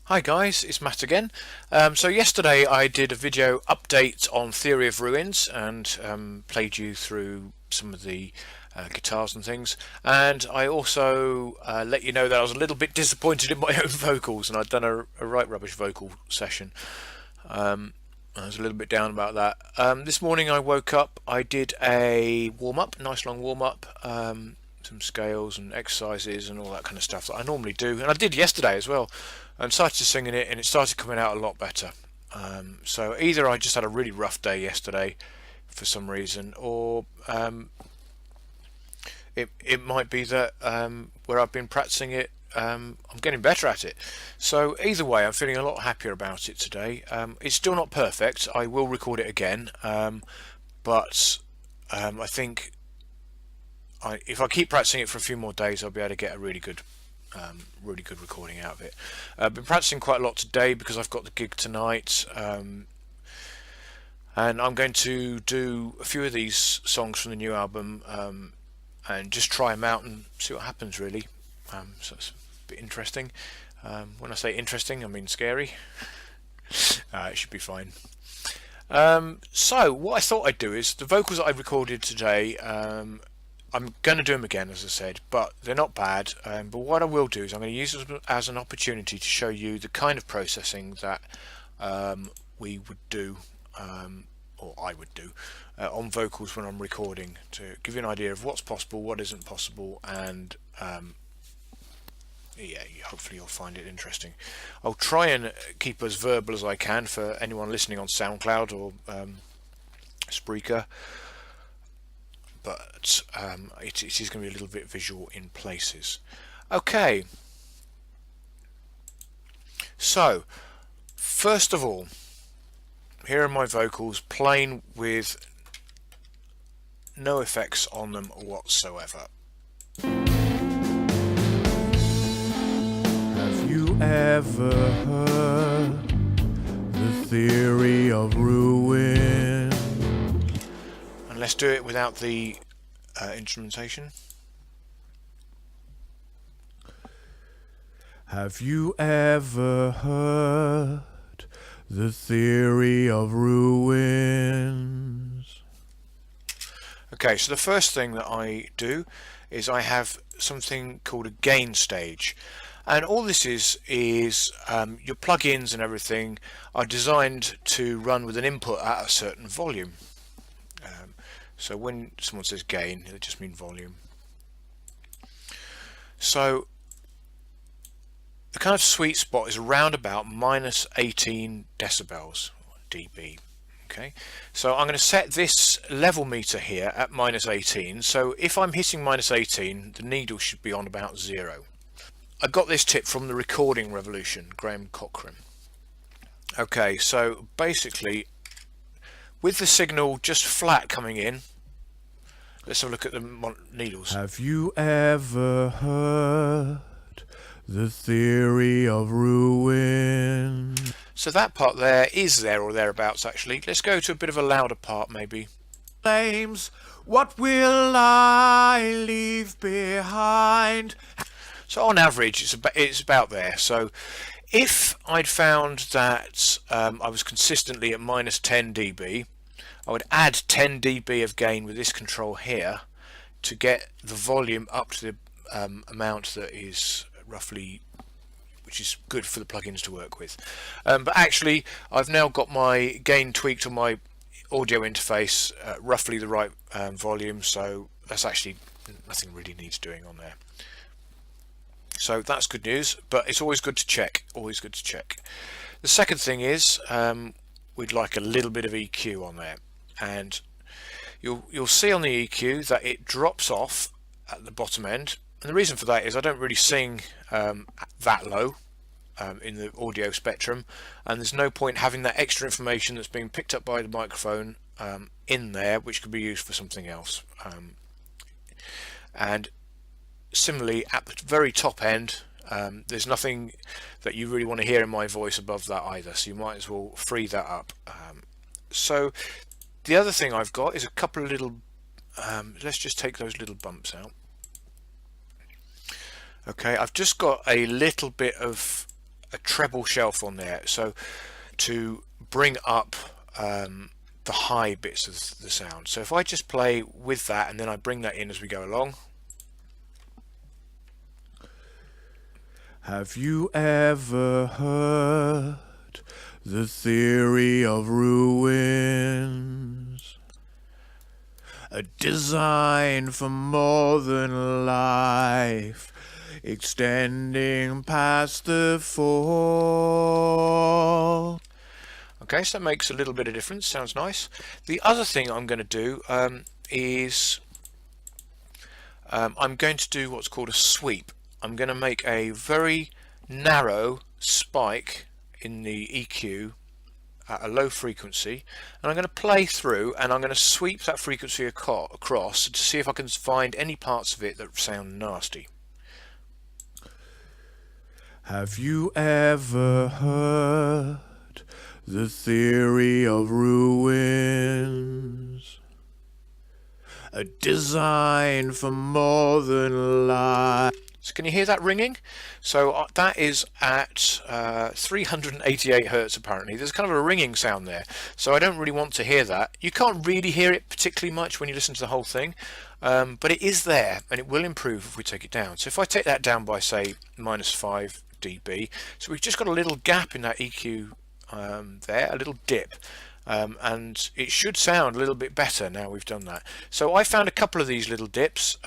Hi guys, it's Matt again. So yesterday I did a video update on Theory of Ruins and played you through some of the guitars and things. And I also let you know that I was a little bit disappointed in my own vocals, and I'd done a right rubbish vocal session. I was a little bit down about that. This morning I woke up, I did a warm-up, nice long warm-up, some scales and exercises and all that kind of stuff that I normally do, and I did yesterday as well, and started singing it, and it started coming out a lot better. So either I just had a really rough day yesterday for some reason, or it might be that where I've been practicing it, I'm getting better at it. So either way, I'm feeling a lot happier about it today. It's still not perfect. I will record it again, but I think if I keep practicing it for a few more days, I'll be able to get a really good recording out of it. I've been practicing quite a lot today because I've got the gig tonight, and I'm going to do a few of these songs from the new album and just try them out and see what happens, really. So it's a bit interesting. When I say interesting, I mean scary. It should be fine. So what I thought I'd do is the vocals that I recorded today. I'm going to do them again, as I said, but they're not bad. But what I will do is I'm going to use them as an opportunity to show you the kind of processing that we would do, or I would do, on vocals when I'm recording, to give you an idea of what's possible, what isn't possible, and yeah, hopefully you'll find it interesting. I'll try and keep as verbal as I can for anyone listening on SoundCloud or Spreaker, but it is going to be a little bit visual in places. Okay, so first of all, here are my vocals plain with no effects on them whatsoever. Have you ever heard the theory of ruin? And let's do it without the instrumentation. Have you ever heard the theory of ruins? Okay, so the first thing that I do is I have something called a gain stage, and all this is your plugins and everything are designed to run with an input at a certain volume. So when someone says gain, they just mean volume. So the kind of sweet spot is around about minus 18 decibels, dB. Okay, so I'm going to set this level meter here at minus 18. So if I'm hitting minus 18, the needle should be on about 0. I got this tip from the Recording Revolution, Graham Cochran. Okay, so basically, with the signal just flat coming in, let's have a look at the needles. Have you ever heard the theory of ruin? So that part there is there or thereabouts actually. Let's go to a bit of a louder part maybe. Flames, what will I leave behind? So on average it's about there. So if I'd found that I was consistently at minus 10 dB, I would add 10 dB of gain with this control here to get the volume up to the amount that is roughly, which is good for the plugins to work with. But actually I've now got my gain tweaked on my audio interface at roughly the right volume, so that's actually nothing really needs doing on there. So that's good news, but it's always good to check, always good to check. The second thing is we'd like a little bit of EQ on there, and you'll see on the EQ that it drops off at the bottom end, and the reason for that is I don't really sing that low in the audio spectrum, and there's no point having that extra information that's being picked up by the microphone in there, which could be used for something else. And similarly at the very top end, there's nothing that you really want to hear in my voice above that either, so you might as well free that up. So the other thing I've got is a couple of little let's just take those little bumps out. Okay, I've just got a little bit of a treble shelf on there, so to bring up the high bits of the sound. So if I just play with that and then I bring that in as we go along. Have you ever heard the theory of ruins? A design for more than life, extending past the fall. Okay, so that makes a little bit of difference. Sounds nice. The other thing I'm going to do is I'm going to do what's called a sweep. I'm going to make a very narrow spike in the EQ at a low frequency, and I'm going to play through and I'm going to sweep that frequency across to see if I can find any parts of it that sound nasty. Have you ever heard the theory of ruins? A design for more than life. So can you hear that ringing? So that is at 388 hertz apparently. There's kind of a ringing sound there. So I don't really want to hear that. You can't really hear it particularly much when you listen to the whole thing. But it is there and it will improve if we take it down. So if I take that down by say -5 dB, so we've just got a little gap in that EQ there, a little dip. And it should sound a little bit better now we've done that. So I found a couple of these little dips,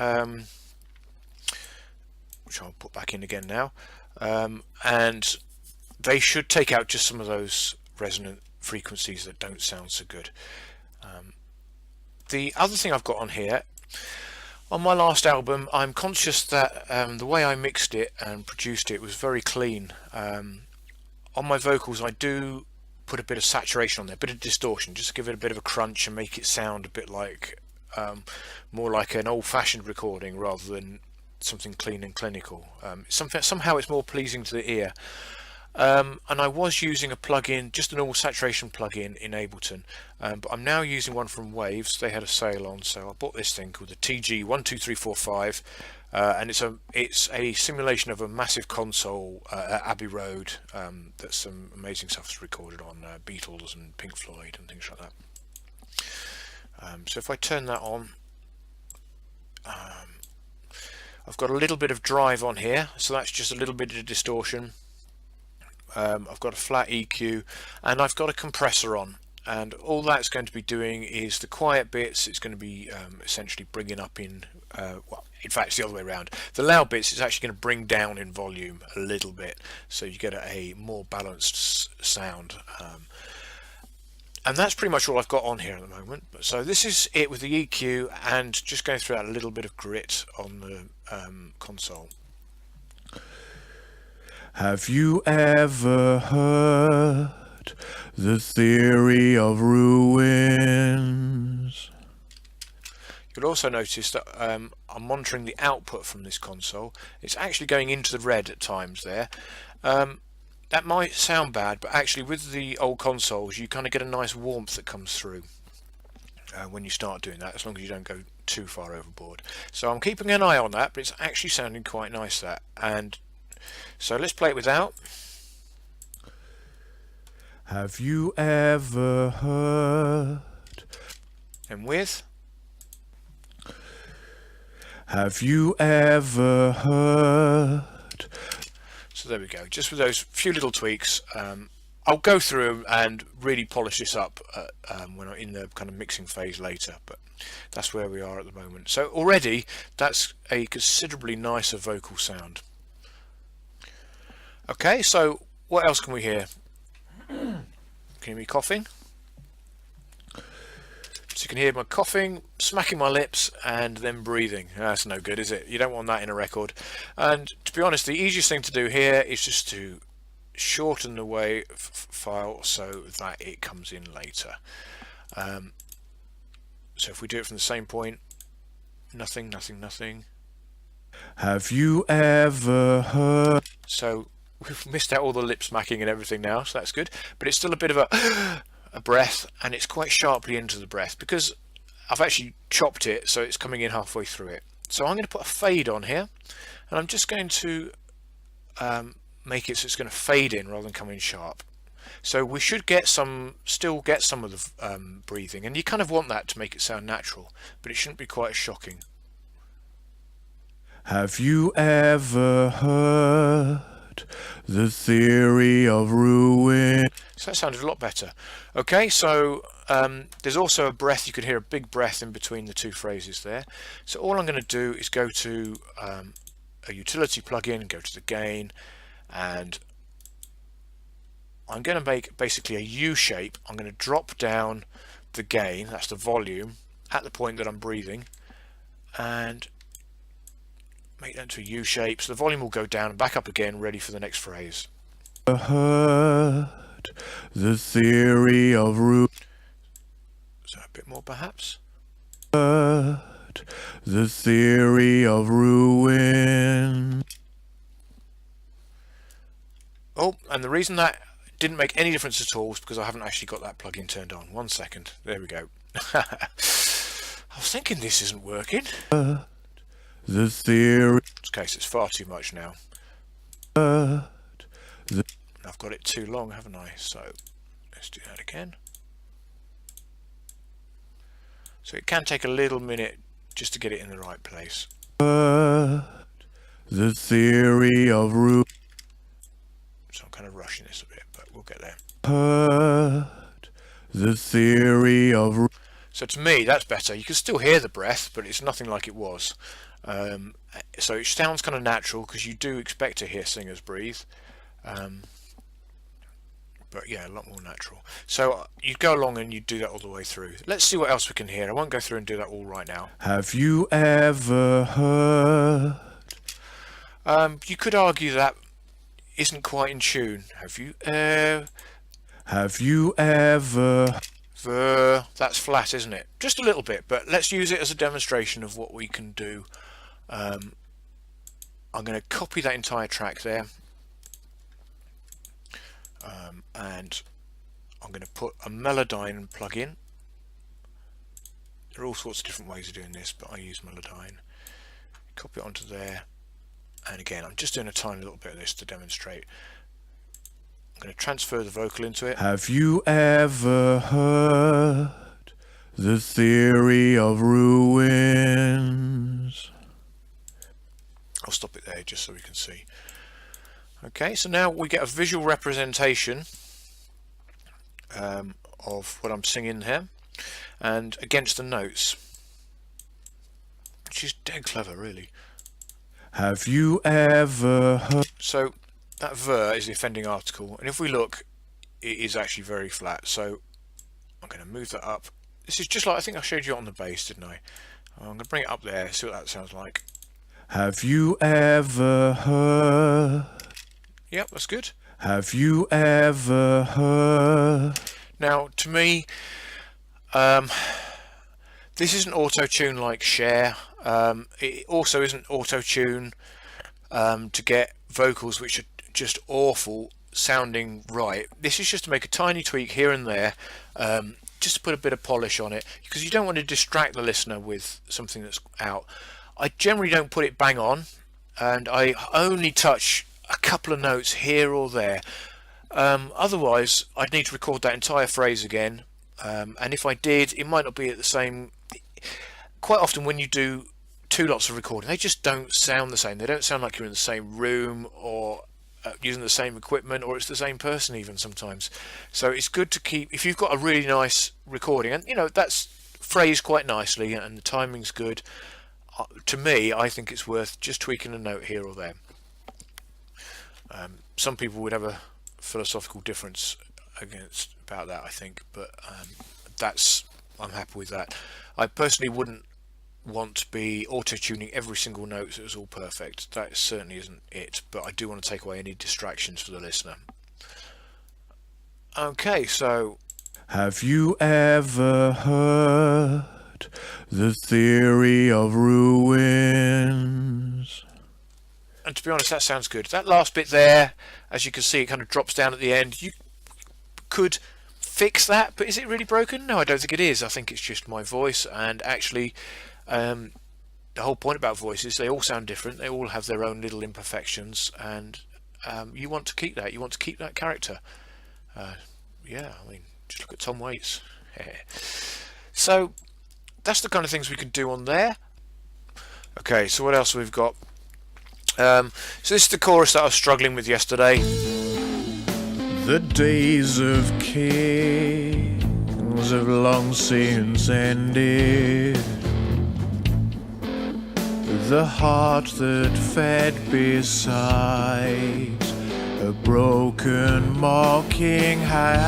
which I'll put back in again now, and they should take out just some of those resonant frequencies that don't sound so good. The other thing I've got on here, on my last album, I'm conscious that the way I mixed it and produced it was very clean. On my vocals I do put a bit of saturation on there, a bit of distortion, just to give it a bit of a crunch and make it sound a bit like more like an old-fashioned recording rather than something clean and clinical. Somehow it's more pleasing to the ear. And I was using a plugin, just a normal saturation plugin in Ableton, but I'm now using one from Waves. They had a sale on, so I bought this thing called the TG12345, and it's a simulation of a massive console at Abbey Road that some amazing stuff is recorded on, Beatles and Pink Floyd and things like that. So if I turn that on, I've got a little bit of drive on here, so that's just a little bit of distortion. I've got a flat EQ and I've got a compressor on, and all that's going to be doing is the quiet bits. It's going to be essentially bringing up in well, in fact it's the other way around. The loud bits is actually going to bring down in volume a little bit, so you get a more balanced sound. And that's pretty much all I've got on here at the moment. So this is it with the EQ and just going through a little bit of grit on the console. Have you ever heard the theory of ruins? You'll also notice that I'm monitoring the output from this console. It's actually going into the red at times there. That might sound bad, but actually with the old consoles you kind of get a nice warmth that comes through when you start doing that, as long as you don't go too far overboard. So I'm keeping an eye on that, but it's actually sounding quite nice, that. And so let's play it without. Have you ever heard? And with. Have you ever heard? So there we go, just with those few little tweaks. I'll go through and really polish this up when I'm in the kind of mixing phase later, but that's where we are at the moment. So already that's a considerably nicer vocal sound. Okay, so what else can we hear? Can you hear me coughing? So you can hear my coughing, smacking my lips, and then breathing. That's no good, is it? You don't want that in a record. And to be honest, the easiest thing to do here is just to shorten the WAV file so that it comes in later. So if we do it from the same point, nothing, nothing, nothing. Have you ever heard? So we've missed out all the lip smacking and everything now, so that's good. But it's still a bit of a breath, and it's quite sharply into the breath because I've actually chopped it, so it's coming in halfway through it. So I'm going to put a fade on here, and I'm just going to make it so it's going to fade in rather than come in sharp. So we should still get some of the breathing, and you kind of want that to make it sound natural, but it shouldn't be quite as shocking. Have you ever heard the theory of ruin? So that sounded a lot better. Okay, so there's also a breath. You could hear a big breath in between the two phrases there. So all I'm going to do is go to a utility plugin, go to the gain, and I'm going to make basically a U shape. I'm going to drop down the gain, that's the volume, at the point that I'm breathing, and make that into a U shape. So the volume will go down and back up again, ready for the next phrase. Heard the theory of ruin. So a bit more perhaps. Heard the theory of ruin. Oh, and the reason that didn't make any difference at all is because I haven't actually got that plugin turned on. 1 second. There we go. I was thinking this isn't working. The theory. In this case, it's far too much now. The I've got it too long, haven't I? So let's do that again. So it can take a little minute just to get it in the right place. the theory of ruin. So I'm kind of rushing this a bit, but we'll get there. Heard the theory of ruin. So to me, that's better. You can still hear the breath, but it's nothing like it was. So it sounds kind of natural because you do expect to hear singers breathe. But yeah, a lot more natural. So you go along and you do that all the way through. Let's see what else we can hear. I won't go through and do that all right now. Have you ever heard? You could argue that isn't quite in tune. Have you Have you ever? that's flat, isn't it? Just a little bit, but let's use it as a demonstration of what we can do. I'm going to copy that entire track there, and I'm going to put a Melodyne plugin. There are all sorts of different ways of doing this, but I use Melodyne. Copy it onto there, and again, I'm just doing a tiny little bit of this to demonstrate. I'm going to transfer the vocal into it. Have you ever heard the theory of ruins? I'll stop it there just so we can see. Okay, so now we get a visual representation of what I'm singing here, and against the notes, which is dead clever, really. Have you ever heard? So that ver is the offending article, and if we look, it is actually very flat. So I'm going to move that up. This is just like I think I showed you on the bass, didn't I? I'm going to bring it up there, see what that sounds like. Have you ever heard? Yep, that's good. Have you ever heard? Now, to me, this isn't auto-tune like Cher. It also isn't auto-tune to get vocals which are just awful sounding right. This is just to make a tiny tweak here and there, just to put a bit of polish on it, because you don't want to distract the listener with something that's out. I generally don't put it bang on, and I only touch a couple of notes here or there. Otherwise, I'd need to record that entire phrase again, and if I did, it might not be at the same. Quite often when you do two lots of recording, they just don't sound the same. They don't sound like you're in the same room or using the same equipment, or it's the same person even sometimes. So it's good to keep, if you've got a really nice recording, and you know that's phrased quite nicely and the timing's good, to me I think it's worth just tweaking a note here or there. Some people would have a philosophical difference about that, I think, but I'm happy with that. I personally wouldn't want to be auto-tuning every single note so it was all perfect. That certainly isn't it, but I do want to take away any distractions for the listener. Okay, so Have you ever heard the theory of ruins? and to be honest, that sounds good. That last bit there, as you can see, it kind of drops down at the end. You could fix that, but is it really broken? No, I don't think it is. I think it's just my voice, and actually the whole point about voices, they all sound different, they all have their own little imperfections, and you want to keep that. You want to keep that character. Yeah, I mean, just look at Tom Waits. So that's the kind of things we can do on there. Okay, so what else we've got? So this is the chorus that I was struggling with yesterday. The days of kings have long since ended. The heart that fed beside a broken mocking hand.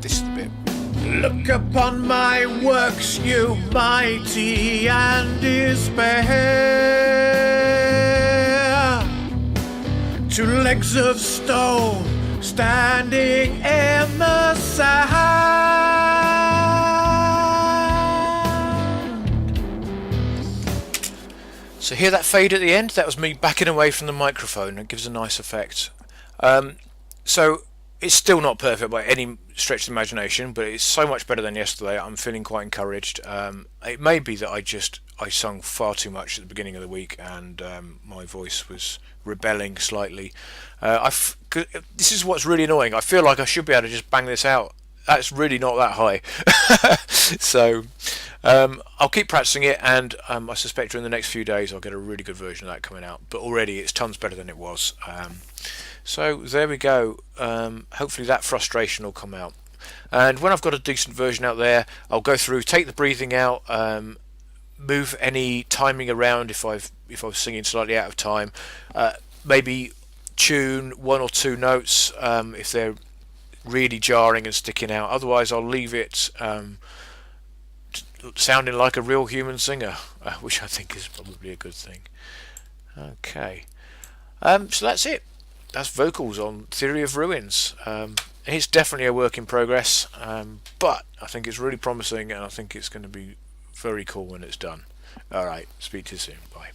This is the bit. Look upon my works, you mighty, and despair. Two legs of stone standing in the sand. So hear that fade at the end? That was me backing away from the microphone. It gives a nice effect. So it's still not perfect by any stretch of the imagination, but it's so much better than yesterday. I'm feeling quite encouraged. It may be that I sung far too much at the beginning of the week, and my voice was rebelling slightly. This is what's really annoying. I feel like I should be able to just bang this out. That's really not that high. So I'll keep practicing it, and I suspect during the next few days I'll get a really good version of that coming out. But already it's tons better than it was. So there we go. Hopefully that frustration will come out. And when I've got a decent version out there, I'll go through, take the breathing out, move any timing around if I was singing slightly out of time, maybe tune one or two notes if they're really jarring and sticking out. Otherwise I'll leave it sounding like a real human singer, which I think is probably a good thing. Okay, so that's it. That's vocals on Theory of Ruins. It's definitely a work in progress, but I think it's really promising, and I think it's going to be very cool when it's done. Alright, speak to you soon. Bye.